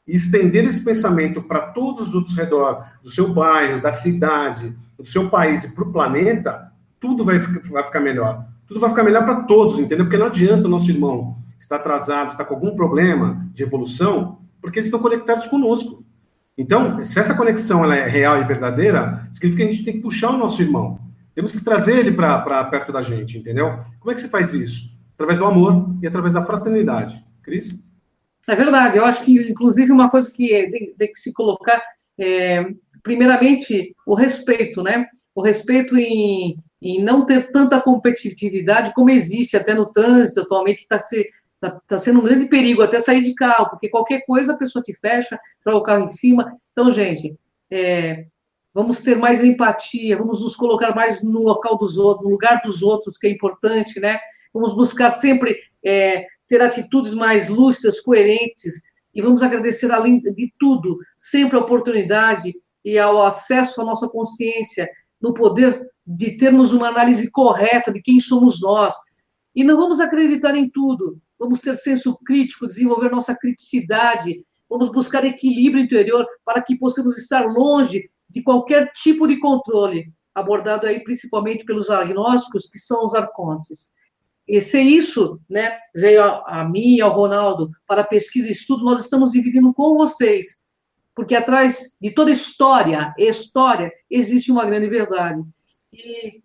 e estender esse pensamento para todos os outros redor, do seu bairro, da cidade, do seu país e para o planeta, tudo vai ficar melhor. Tudo vai ficar melhor para todos, entendeu? Porque não adianta o nosso irmão estar atrasado, estar com algum problema de evolução, porque eles estão conectados conosco. Então, se essa conexão ela é real e verdadeira, significa que a gente tem que puxar o nosso irmão. Temos que trazer ele para perto da gente, entendeu? Como é que você faz isso? Através do amor e através da fraternidade. Cris? É verdade. Eu acho que, inclusive, uma coisa que tem que se colocar primeiramente, o respeito, né? O respeito em não ter tanta competitividade como existe até no trânsito atualmente, que está sendo um grande perigo até sair de carro, porque qualquer coisa a pessoa te fecha, joga o carro em cima. Então, gente, vamos ter mais empatia, vamos nos colocar mais no local dos outros, no lugar dos outros, que é importante, né? Vamos buscar sempre ter atitudes mais lúcidas, coerentes, e vamos agradecer, além de tudo, sempre a oportunidade e ao acesso à nossa consciência, no poder de termos uma análise correta de quem somos nós. E não vamos acreditar em tudo, vamos ter senso crítico, desenvolver nossa criticidade, vamos buscar equilíbrio interior para que possamos estar longe de qualquer tipo de controle, abordado aí principalmente pelos agnósticos, que são os arcontes. E se isso, né, veio a mim e ao Ronaldo para pesquisa e estudo, nós estamos dividindo com vocês, porque atrás de toda história, existe uma grande verdade. E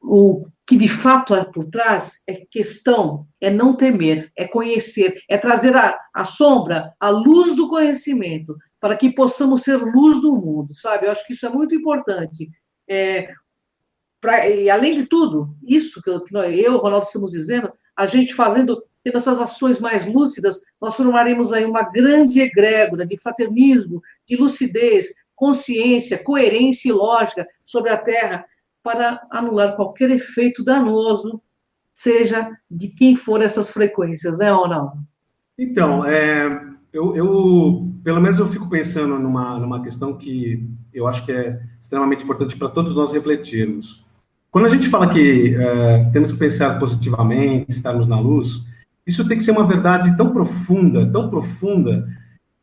o que de fato é por trás é não temer, é conhecer, é trazer a sombra, a luz do conhecimento, para que possamos ser luz do mundo, sabe? Eu acho que isso é muito importante. E além de tudo, isso que eu e o Ronaldo estamos dizendo, a gente tendo essas ações mais lúcidas, nós formaremos aí uma grande egrégora de fraternismo, de lucidez, consciência, coerência e lógica sobre a Terra, para anular qualquer efeito danoso, seja de quem for essas frequências, né, Ronaldo? Então, pelo menos eu fico pensando numa questão que eu acho que é extremamente importante para todos nós refletirmos. Quando a gente fala que temos que pensar positivamente, estarmos na luz, isso tem que ser uma verdade tão profunda,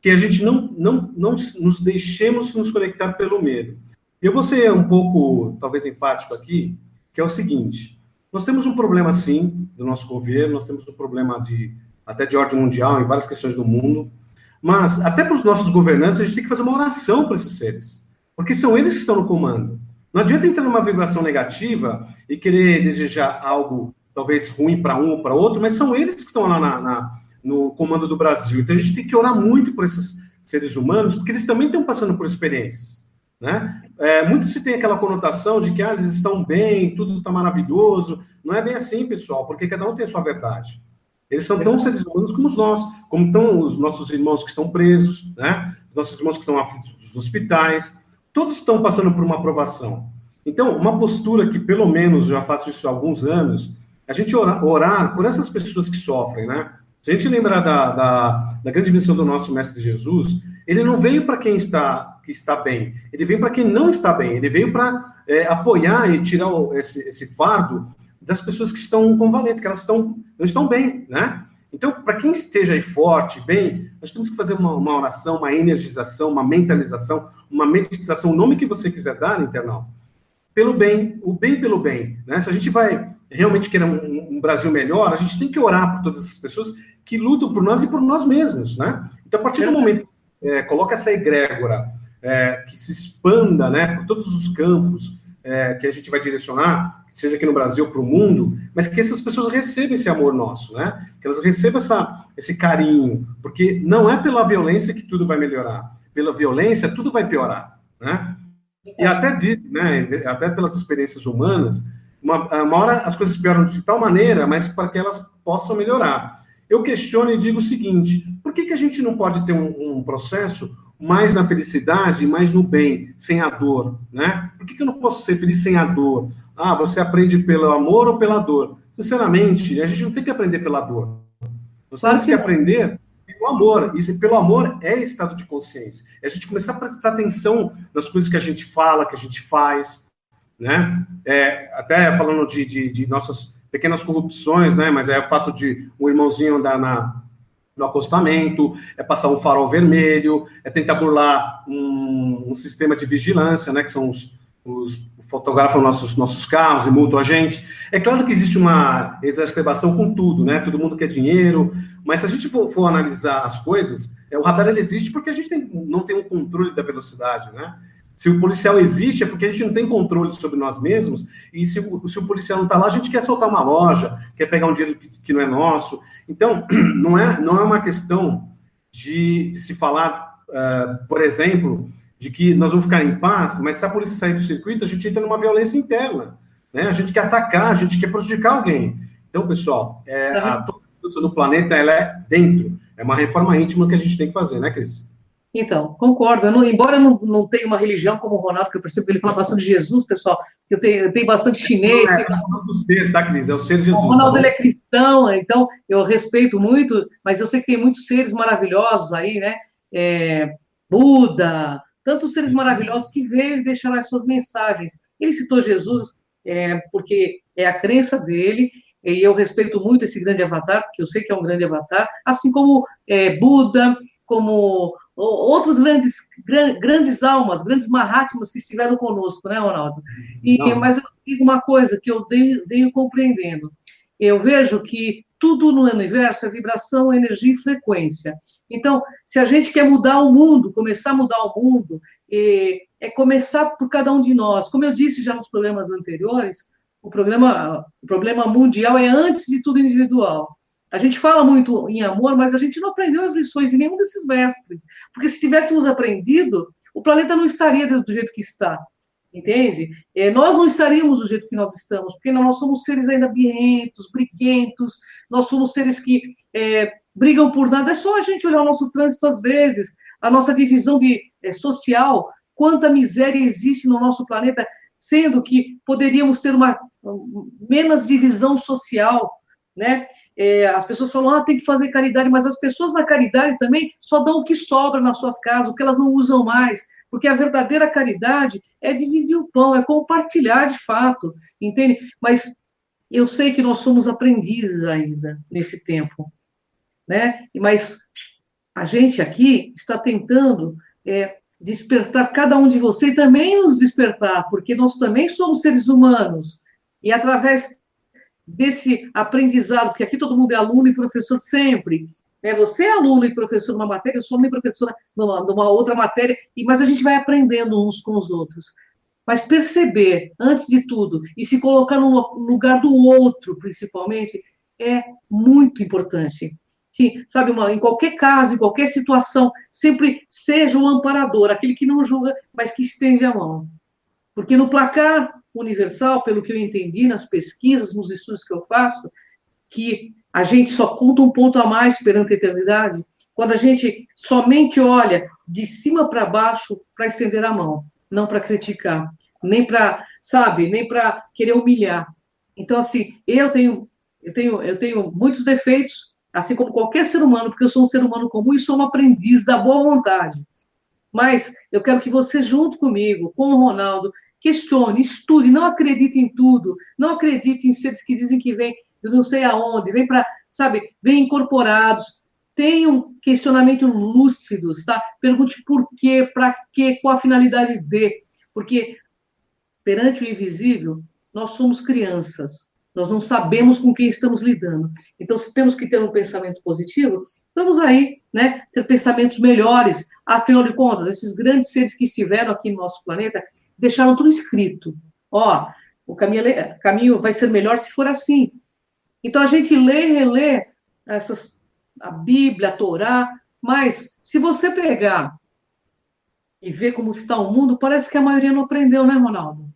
que a gente não nos deixemos nos conectar pelo medo. Eu vou ser um pouco, talvez, enfático aqui, que é o seguinte: nós temos um problema, sim, do nosso governo, nós temos um problema até de ordem mundial, em várias questões do mundo, mas até para os nossos governantes, a gente tem que fazer uma oração para esses seres, porque são eles que estão no comando. Não adianta entrar numa vibração negativa e querer desejar algo, talvez, ruim para um ou para outro, mas são eles que estão lá no comando do Brasil. Então, a gente tem que orar muito por esses seres humanos, porque eles também estão passando por experiências, né? Muito se tem aquela conotação de que eles estão bem, tudo está maravilhoso. Não é bem assim, pessoal, porque cada um tem a sua verdade. Eles são tão seres humanos como nós, como estão os nossos irmãos que estão presos, né? Os nossos irmãos que estão aflitos dos hospitais. Todos estão passando por uma aprovação. Então, uma postura que, pelo menos, já faço isso há alguns anos, a gente orar por essas pessoas que sofrem, né? Se a gente lembrar da grande missão do nosso Mestre Jesus, ele não veio para quem está bem, ele veio para quem não está bem, ele veio para apoiar e tirar esse fardo das pessoas que estão convalescentes, que elas não estão bem, né? Então, para quem esteja aí forte, bem, nós temos que fazer uma oração, uma energização, uma mentalização, uma meditação, o nome que você quiser dar, internauta, pelo bem, o bem pelo bem, né? Se a gente vai realmente querer um Brasil melhor, a gente tem que orar por todas essas pessoas que lutam por nós e por nós mesmos, né? Então, a partir do momento que coloca essa egrégora, que se expanda, né, por todos os campos que a gente vai direcionar, seja aqui no Brasil para o mundo, mas que essas pessoas recebam esse amor nosso, né? Que elas recebam esse carinho, porque não é pela violência que tudo vai melhorar. Pela violência, tudo vai piorar, né? E até né, até pelas experiências humanas, uma hora as coisas pioram de tal maneira, mas para que elas possam melhorar. Eu questiono e digo o seguinte: por que a gente não pode ter um processo mais na felicidade, mais no bem, sem a dor, né? Por que eu não posso ser feliz sem a dor? Ah, você aprende pelo amor ou pela dor? Sinceramente, a gente não tem que aprender pela dor. Nós temos que aprender pelo amor. E pelo amor é estado de consciência. É a gente começar a prestar atenção nas coisas que a gente fala, que a gente faz, né? Até falando de nossas pequenas corrupções, né? Mas é o fato de um irmãozinho andar no acostamento, é passar um farol vermelho, é tentar burlar um sistema de vigilância, né? Que são os fotografam nossos carros e multam a gente. É claro que existe uma exacerbação com tudo, né? Todo mundo quer dinheiro, mas se a gente for analisar as coisas, o radar ele existe porque a gente não tem um controle da velocidade, né? Se o policial existe, é porque a gente não tem controle sobre nós mesmos, e se o policial não está lá, a gente quer soltar uma loja, quer pegar um dinheiro que não é nosso. Então, não é uma questão de se falar, por exemplo, de que nós vamos ficar em paz, mas se a polícia sair do circuito, a gente entra numa violência interna, né? A gente quer atacar, a gente quer prejudicar alguém. Então, pessoal, a mudança no planeta, ela é dentro. É uma reforma íntima que a gente tem que fazer, né, Cris? Então, concordo. Embora eu não tenha uma religião como o Ronaldo, que eu percebo que ele fala bastante de Jesus, pessoal, eu tenho bastante Não chinês, é do ser, tá, Cris? É o ser o Jesus, tá Ronaldo ele bom? é cristão, então eu respeito muito, mas eu sei que tem muitos seres maravilhosos aí, né? É, Buda, tantos seres maravilhosos que veio e deixaram as suas mensagens. Ele citou Jesus porque é a crença dele, e eu respeito muito esse grande avatar, porque eu sei que é um grande avatar, assim como Buda, como outros grandes almas, grandes Mahatmas que estiveram conosco, né, Ronaldo? Não. Mas eu digo uma coisa que eu venho compreendendo. Eu vejo que tudo no universo é vibração, energia e frequência. Então, se a gente quer mudar o mundo, começar a mudar o mundo, é começar por cada um de nós. Como eu disse já nos programas anteriores, o problema mundial é, antes de tudo, individual. A gente fala muito em amor, mas a gente não aprendeu as lições de nenhum desses mestres. Porque se tivéssemos aprendido, o planeta não estaria do jeito que está. Entende? Nós não estaríamos do jeito que nós estamos, porque nós somos seres ainda birrentos, briguentos, nós somos seres que brigam por nada. É só a gente olhar o nosso trânsito às vezes, a nossa divisão social, quanta miséria existe no nosso planeta, sendo que poderíamos ter uma menos divisão social, né? As pessoas falam, tem que fazer caridade, mas as pessoas na caridade também só dão o que sobra nas suas casas, o que elas não usam mais, porque a verdadeira caridade é dividir o pão, é compartilhar de fato, entende? Mas eu sei que nós somos aprendizes ainda nesse tempo, né? Mas a gente aqui está tentando despertar cada um de vocês e também nos despertar, porque nós também somos seres humanos. E através desse aprendizado, porque aqui todo mundo é aluno e professor sempre, né? Você é aluno e professor numa matéria, eu sou aluno e professora numa outra matéria, mas a gente vai aprendendo uns com os outros. Mas perceber, antes de tudo, e se colocar no lugar do outro, principalmente, é muito importante. Sim, sabe, em qualquer caso, em qualquer situação, sempre seja o amparador, aquele que não julga, mas que estende a mão. Porque no placar universal, pelo que eu entendi nas pesquisas, nos estudos que eu faço, que a gente só conta um ponto a mais perante a eternidade quando a gente somente olha de cima para baixo para estender a mão, não para criticar, nem para, sabe, nem para querer humilhar. Então, assim, eu tenho muitos defeitos, assim como qualquer ser humano, porque eu sou um ser humano comum e sou um aprendiz da boa vontade. Mas eu quero que você, junto comigo, com o Ronaldo, questione, estude, não acredite em tudo, não acredite em seres que dizem que vêm de não sei aonde, vêm para, sabe, vêm incorporados. Tenham questionamentos lúcidos, tá? Pergunte por quê, para quê, qual a finalidade de. Porque perante o invisível, nós somos crianças. Nós não sabemos com quem estamos lidando. Então, se temos que ter um pensamento positivo, vamos aí, né, ter pensamentos melhores. Afinal de contas, esses grandes seres que estiveram aqui no nosso planeta deixaram tudo escrito. O caminho vai ser melhor se for assim. Então, a gente lê e relê a Bíblia, a Torá, mas se você pegar e ver como está o mundo, parece que a maioria não aprendeu, né, Ronaldo?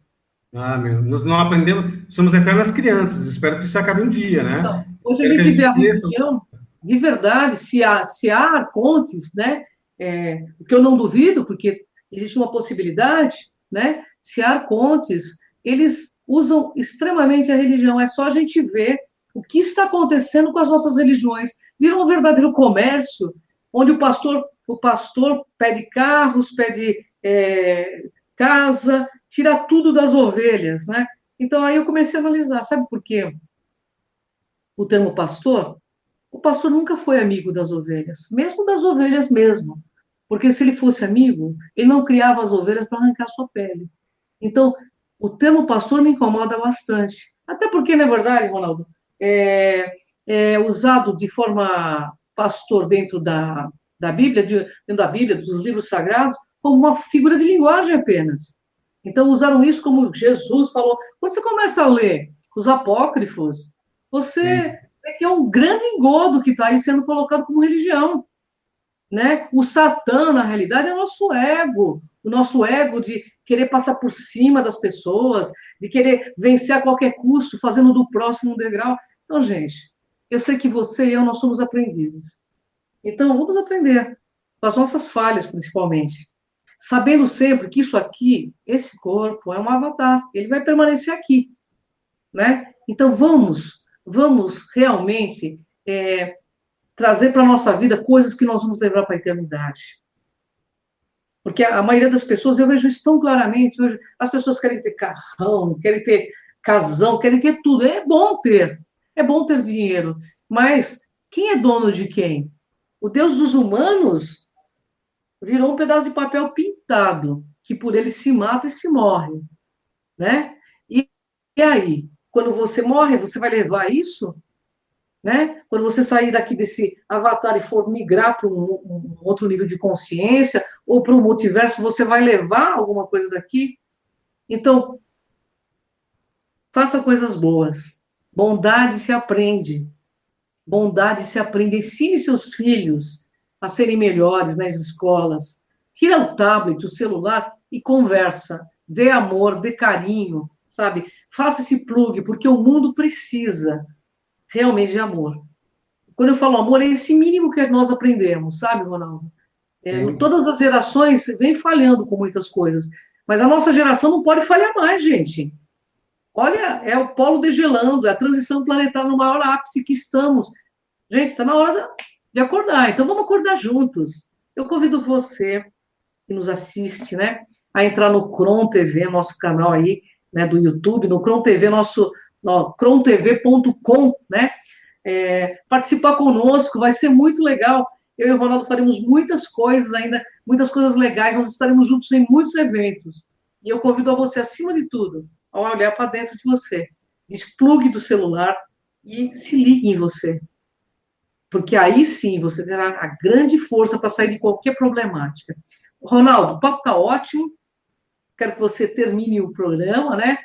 Nós não aprendemos, somos eternas crianças, espero que isso acabe um dia, Então, né? hoje a Quero que a gente vê gente a cresça. religião, de verdade, se há arcontes, né? O que eu não duvido, porque existe uma possibilidade, né? Se há arcontes, eles usam extremamente a religião. É só a gente ver o que está acontecendo com as nossas religiões. Vira um verdadeiro comércio, onde o pastor pede carros, pede casa, tira tudo das ovelhas, né? Então aí eu comecei a analisar, sabe por quê? O pastor nunca foi amigo das ovelhas, mesmo das ovelhas mesmo. Porque se ele fosse amigo, ele não criava as ovelhas para arrancar sua pele. Então, o termo pastor me incomoda bastante. Até porque, na verdade, Ronaldo, é usado de forma pastor dentro da Bíblia, dentro da Bíblia, dos livros sagrados, como uma figura de linguagem apenas. Então, usaram isso como Jesus falou. Quando você começa a ler os apócrifos, você Sim. vê que é um grande engodo que está aí sendo colocado como religião, né? O Satã, na realidade, é o nosso ego de querer passar por cima das pessoas, de querer vencer a qualquer custo, fazendo do próximo um degrau. Então, gente, eu sei que você e eu, nós somos aprendizes. Então, vamos aprender. com as nossas falhas, principalmente. Sabendo sempre que isso aqui, esse corpo, é um avatar, ele vai permanecer aqui, né? Então, vamos realmente trazer para a nossa vida coisas que nós vamos levar para a eternidade. Porque a maioria das pessoas, eu vejo isso tão claramente, hoje, as pessoas querem ter carrão, querem ter casão, querem ter tudo. É bom ter dinheiro, mas quem é dono de quem? O Deus dos humanos virou um pedaço de papel pintado, que por ele se mata e se morre, né? E aí, quando você morre, você vai levar isso? Né? Quando você sair daqui desse avatar e for migrar para um outro nível de consciência ou para um multiverso, você vai levar alguma coisa daqui? Então, faça coisas boas. Bondade se aprende. Bondade se aprende. Ensine seus filhos a serem melhores nas escolas. Tira o tablet, o celular e conversa. Dê amor, dê carinho, sabe? Faça esse plug, porque o mundo precisa realmente de amor. Quando eu falo amor, é esse mínimo que nós aprendemos, sabe, Ronaldo? Todas as gerações vêm falhando com muitas coisas, mas a nossa geração não pode falhar mais, gente. Olha, é o polo degelando, é a transição planetária no maior ápice que estamos. Gente, está na hora de acordar, então vamos acordar juntos. Eu convido você que nos assiste, né, a entrar no Cron TV, nosso canal aí, né, do YouTube, no Cron TV, crontv.com, né, participar conosco, vai ser muito legal. Eu e o Ronaldo faremos muitas coisas ainda, muitas coisas legais, nós estaremos juntos em muitos eventos. E eu convido a você, acima de tudo, a olhar para dentro de você, desplugue do celular e se ligue em você. Porque aí sim você terá a grande força para sair de qualquer problemática. Ronaldo, o papo está ótimo, quero que você termine o programa, né?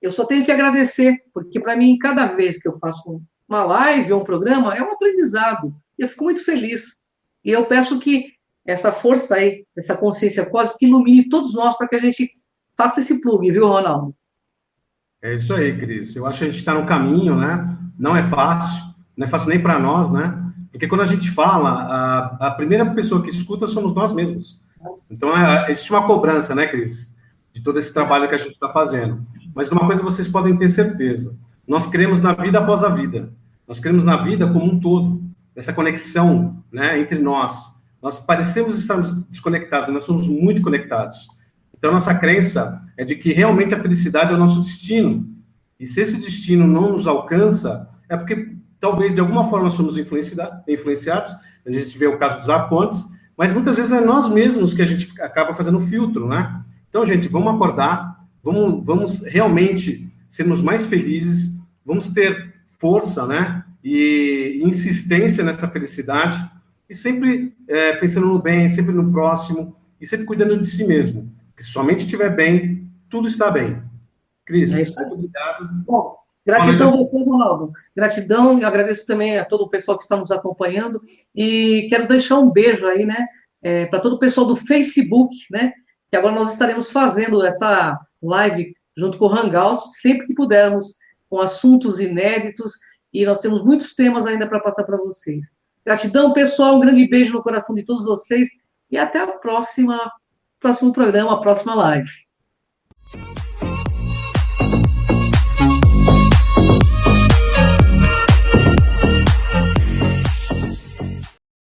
Eu só tenho que agradecer, porque para mim, cada vez que eu faço uma live ou um programa, é um aprendizado. E eu fico muito feliz. E eu peço que essa força aí, essa consciência cósmica, ilumine todos nós para que a gente faça esse plug, viu, Ronaldo? É isso aí, Cris. Eu acho que a gente está no caminho, né? Não é fácil nem para nós, né? Porque quando a gente fala, a primeira pessoa que escuta somos nós mesmos. Então, existe uma cobrança, né, Cris? De todo esse trabalho que a gente está fazendo. Mas uma coisa vocês podem ter certeza, nós cremos na vida após a vida, nós cremos na vida como um todo, essa conexão, né, entre nós. Nós parecemos estarmos desconectados, nós somos muito conectados. Então, nossa crença é de que realmente a felicidade é o nosso destino. E se esse destino não nos alcança, é porque talvez de alguma forma somos influenciados, a gente vê o caso dos arcontes, mas muitas vezes é nós mesmos que a gente acaba fazendo filtro, né? Então, gente, vamos acordar, vamos realmente sermos mais felizes, vamos ter força, né, e insistência nessa felicidade, e sempre pensando no bem, sempre no próximo, e sempre cuidando de si mesmo. Porque se somente estiver bem, tudo está bem. Cris, muito obrigado. Bom, gratidão a você, Ronaldo. Gratidão, e agradeço também a todo o pessoal que está nos acompanhando, e quero deixar um beijo aí, né, para todo o pessoal do Facebook, né, que agora nós estaremos fazendo essa live junto com o Hangout, sempre que pudermos, com assuntos inéditos, e nós temos muitos temas ainda para passar para vocês. Gratidão, pessoal, um grande beijo no coração de todos vocês, e até a próximo programa, a próxima live.